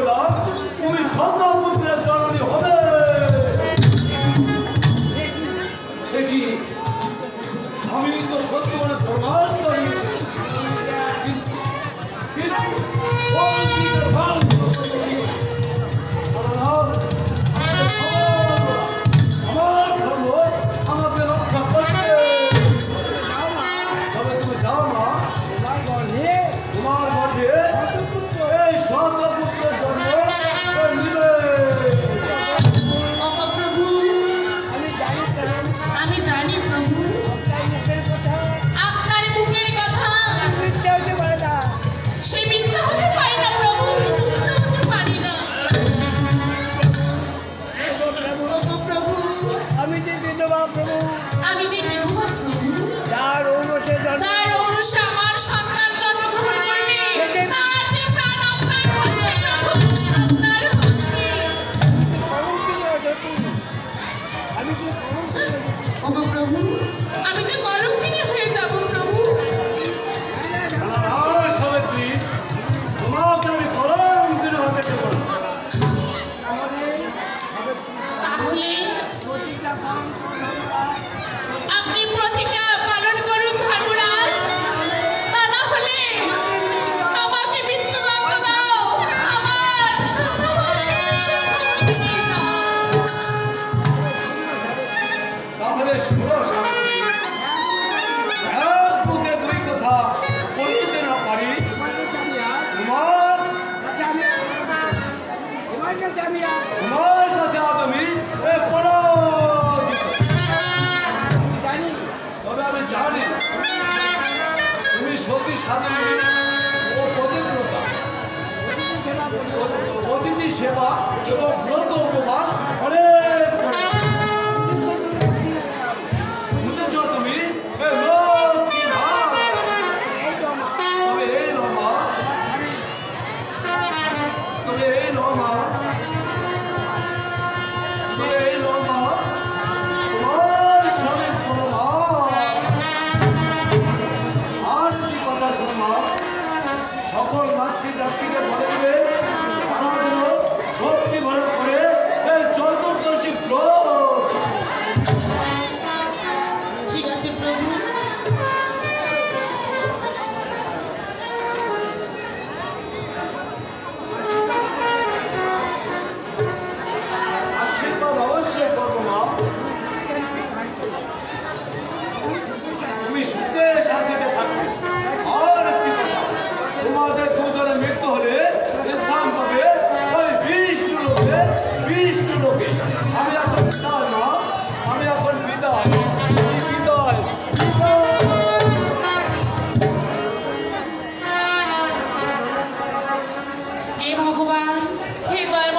করলাম তুমি শতপুত্রের জননী হবে। সে কি আমি তো সত্য মানে প্রমাণ করে এসেছি, আমাকে রক্ষা করবে। তবে তুমি যাও মা, তোমার গর্ভে এই শতপুত্রের জন্ম নিবে। আমি জানি প্রভু, আপনার মুখের কথা সে মিথ্যা হতে পারে না প্রভু, মিথ্যা হতে পারি না। প্রভু আমি যে বিধবা প্রভু, আমি যে বিধবা প্রভু, যার ঔরসে আমার সন্তান জন্মগ্রহণ করবে, তার যে প্রাণ আপনার হস্তে প্রভু, আপনার হস্তে। আমি যে প্রভু, আমি যে কলঙ্কিনী হয়ে যাব প্রভু। সাবিত্রী, তোমাকে আমি কলঙ্কিত হতে দেব না। তাহলে আপনি প্রতিজ্ঞা পালন করুন ধর্মরাজ, তা না হলে আমাকে মৃত্যুদণ্ড দাও, আমার নিয়ে যাও। তাহলে শুনো সাবিত্রী, এক মুখে দুই কথা বলিতে না পারি। তোমার কাছে আজ আমি পরাজিত। তবে আমি জানি তুমি সতী সাধনী ও পবিত্রতা, অতিথি সেবা এবং ব্রত উপবাস অনেক বুঝেছ তুমি। তবে এই লম্বা, তবে এই লম্বা, তবে এই লম্বা তোমার স্বামী করমা। আর কি কথা শোনো, সকল মাতৃজাতিকে বলে দিবে তারা যেন ভক্তি ভরে করে এই চতুর্দশী ব্রত। ঠিক আছে প্রভু। আশীর্বাদ অবশ্যই করবো মা। তুমি সুখে শান্তিতে থাকবে। আর একটি কথা, তোমাদের দুজনের মৃত্যু হলে স্থান পাবে ওই বিষ্ণু লোকে, বিষ্ণু লোকে। আমি এখন বিদায় মা, আমি এখন বিদায়, বিদায়, হে ভগবান, হে দয়াময়